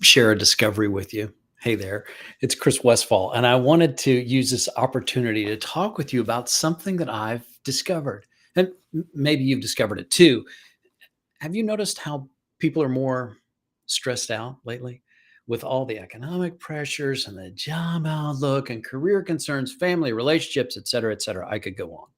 share a discovery with you. Hey there, it's Chris Westfall, and I wanted to use this opportunity to talk with you about something that I've discovered. And maybe you've discovered it too. Have you noticed how people are more stressed out lately with all the economic pressures and the job outlook and career concerns, family relationships, et cetera, et cetera? I could go on.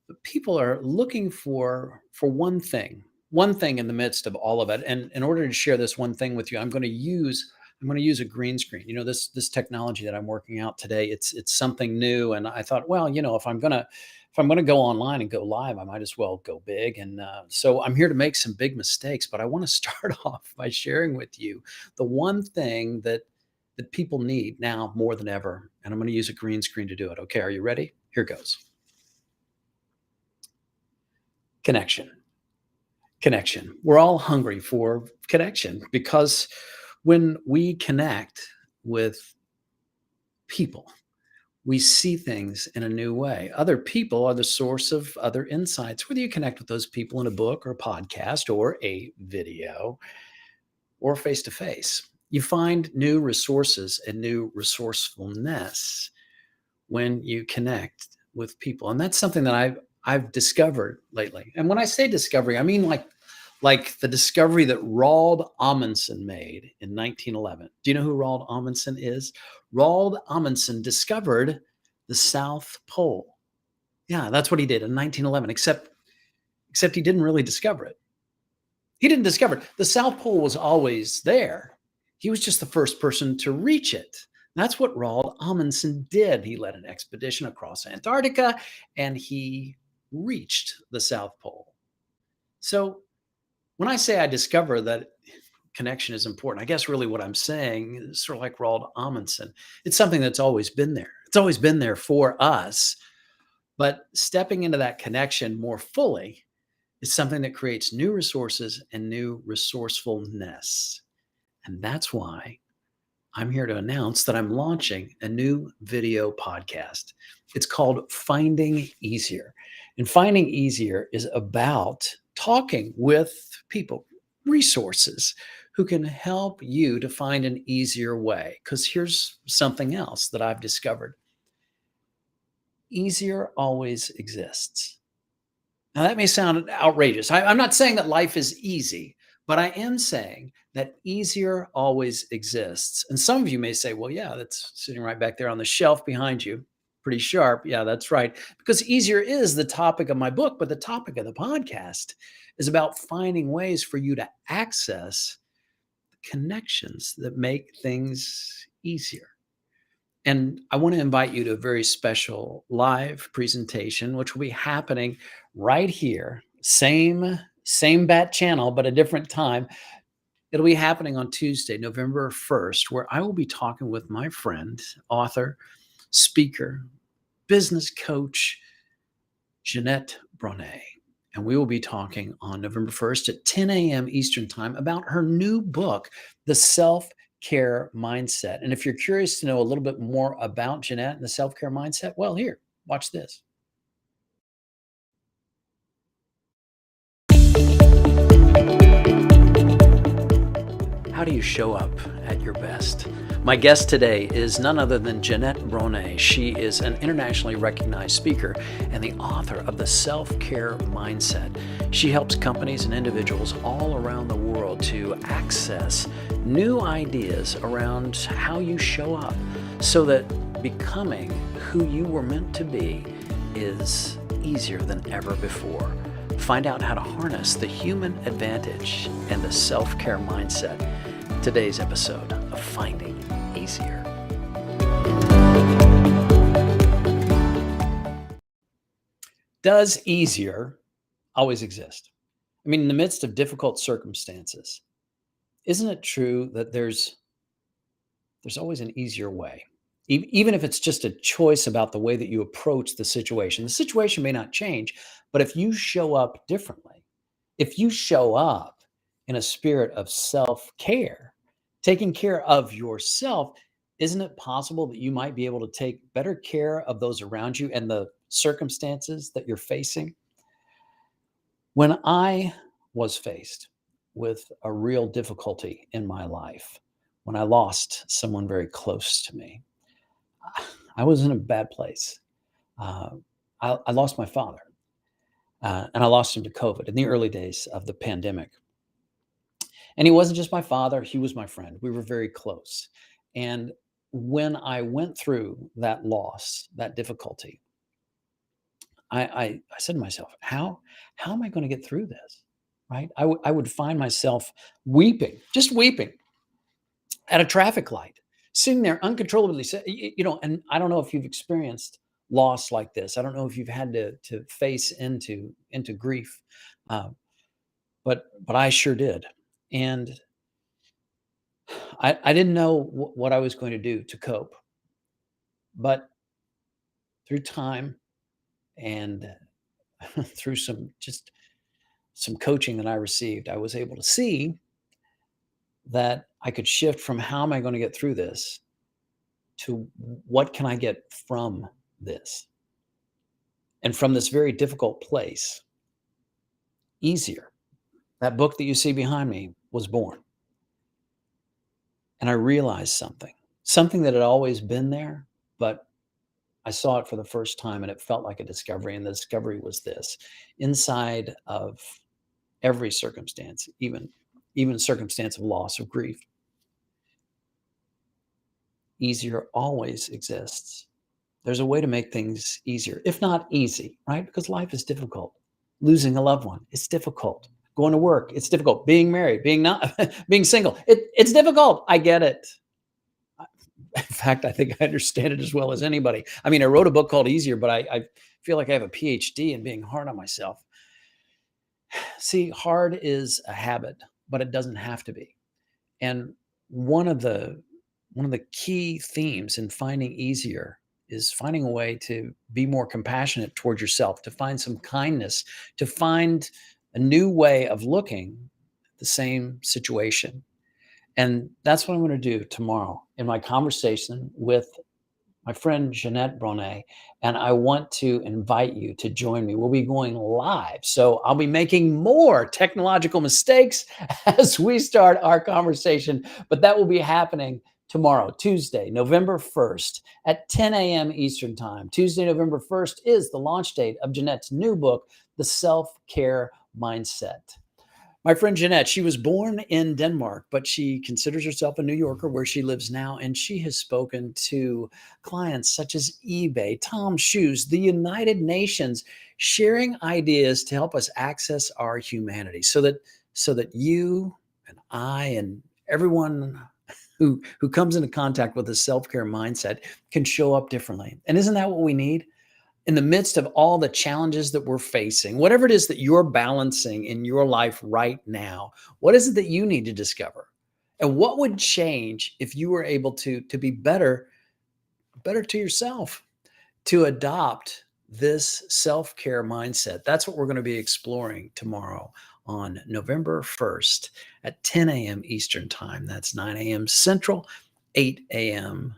But people are looking for one thing in the midst of all of it. And in order to share this one thing with you, I'm going to use a green screen. This technology that I'm working out today, it's something new. And I thought, well, if I'm gonna go online and go live, I might as well go big. And so I'm here to make some big mistakes, but I want to start off by sharing with you the one thing that people need now more than ever. And I'm going to use a green screen to do it. Okay, are you ready? Here goes. Connection. Connection. We're all hungry for connection because when we connect with people, we see things in a new way. Other people are the source of other insights, whether you connect with those people in a book or a podcast or a video or face to face. You find new resources and new resourcefulness when you connect with people. And that's something that I've discovered lately. And when I say discovery, I mean like the discovery that Roald Amundsen made in 1911. Do you know who Roald Amundsen is? Roald Amundsen discovered the South Pole. Yeah, that's what he did in 1911, except he didn't really discover it. He didn't discover it. The South Pole was always there. He was just the first person to reach it. That's what Roald Amundsen did. He led an expedition across Antarctica and he reached the South Pole. So when I say I discover that connection is important, I guess really what I'm saying is sort of like Roald Amundsen. It's something that's always been there. It's always been there for us. But stepping into that connection more fully is something that creates new resources and new resourcefulness. And that's why I'm here to announce that I'm launching a new video podcast. It's called Finding Easier. And Finding Easier is about talking with people, resources who can help you to find an easier way. Because here's something else that I've discovered: easier always exists. Now, that may sound outrageous. I'm not saying that life is easy, but I am saying that easier always exists. And some of you may say, well, yeah, that's sitting right back there on the shelf behind you. Pretty sharp. Yeah, that's right. Because easier is the topic of my book, but the topic of the podcast is about finding ways for you to access connections that make things easier. And I want to invite you to a very special live presentation, which will be happening right here, same bat channel, but a different time. It'll be happening on Tuesday, November 1st, where I will be talking with my friend, author, speaker, business coach, Jeanette Bronet. And we will be talking on November 1st at 10 a.m. Eastern Time about her new book, The Self-Care Mindset. And if you're curious to know a little bit more about Jeanette and the self-care mindset, well, here, watch this. How do you show up at your best? My guest today is none other than Jeanette Bronet. She is an internationally recognized speaker and the author of The Self-Care Mindset. She helps companies and individuals all around the world to access new ideas around how you show up so that becoming who you were meant to be is easier than ever before. Find out how to harness the human advantage and the self-care mindset. Today's episode of Finding Easier. Does easier always exist? I mean, in the midst of difficult circumstances, isn't it true that there's always an easier way? Even if it's just a choice about the way that you approach the situation may not change, but if you show up differently, if you show up in a spirit of self-care, taking care of yourself, isn't it possible that you might be able to take better care of those around you and the circumstances that you're facing? When I was faced with a real difficulty in my life when I lost someone very close to me. I was in a bad place. Uh, I lost my father, and I lost him to COVID in the early days of the pandemic. And he wasn't just my father, he was my friend. We were very close. And when I went through that loss, that difficulty, I said to myself, how am I going to get through this? Right? I would find myself weeping, just weeping at a traffic light, sitting there uncontrollably. And I don't know if you've experienced loss like this. I don't know if you've had to face into grief, uh, but I sure did. And I didn't know what I was going to do to cope, but through time and through some coaching that I received, I was able to see that I could shift from how am I going to get through this to what can I get from this? And from this very difficult place, easier. That book that you see behind me was born. And I realized something that had always been there, but I saw it for the first time and it felt like a discovery. And the discovery was this: inside of every circumstance, even circumstance of loss, of grief, easier always exists. There's a way to make things easier, if not easy, right? Because life is difficult. Losing a loved one, it's difficult. Going to work, it's difficult. Being married, being not, being single, it's difficult. I get it. In fact, I think I understand it as well as anybody. I mean, I wrote a book called Easier, but I feel like I have a PhD in being hard on myself. See, hard is a habit, but it doesn't have to be. And one of the one of the key themes in finding easier is finding a way to be more compassionate toward yourself, to find some kindness, to find a new way of looking at the same situation. And that's what I'm going to do tomorrow in my conversation with my friend Jeanette Bronet, and I want to invite you to join me. We'll be going live. So I'll be making more technological mistakes as we start our conversation, but that will be happening tomorrow, Tuesday, November 1st at 10 a.m. Eastern Time. Tuesday, November 1st is the launch date of Jeanette's new book, The Self-Care Mindset. My friend Jeanette, she was born in Denmark, but she considers herself a New Yorker where she lives now. And she has spoken to clients such as eBay, Tom's Shoes, the United Nations, sharing ideas to help us access our humanity so that you and I and everyone who comes into contact with a self-care mindset can show up differently. And isn't that what we need? In the midst of all the challenges that we're facing, whatever it is that you're balancing in your life right now, what is it that you need to discover? And what would change if you were able to be better to yourself, to adopt this self-care mindset? That's what we're going to be exploring tomorrow on November 1st at 10 a.m. Eastern Time. That's 9 a.m. Central, 8 a.m.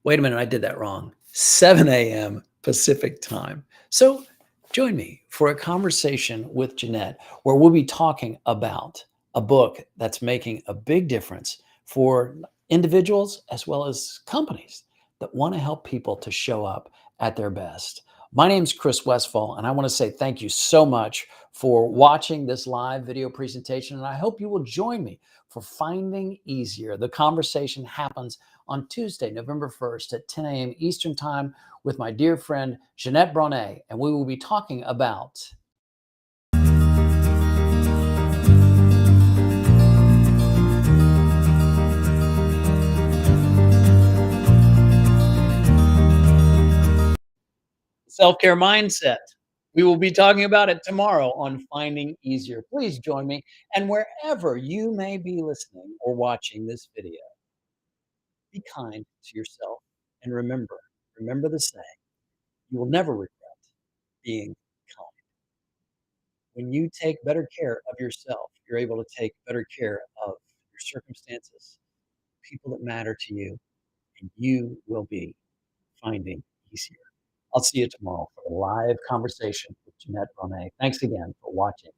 Wait a minute, I did that wrong. 7 a.m. Pacific time. So join me for a conversation with Jeanette where we'll be talking about a book that's making a big difference for individuals as well as companies that want to help people to show up at their best. My name's Chris Westfall, and I want to say thank you so much for watching this live video presentation. And I hope you will join me for Finding Easier. The conversation happens on Tuesday, November 1st at 10 a.m. Eastern Time with my dear friend, Jeanette Bronet, and we will be talking about self-care mindset. We will be talking about it tomorrow on Finding Easier. Please join me. And wherever you may be listening or watching this video, be kind to yourself and remember the saying, you will never regret being kind. When you take better care of yourself, you're able to take better care of your circumstances, people that matter to you, and you will be finding easier. I'll see you tomorrow for a live conversation with Jeanette Bonet. Thanks again for watching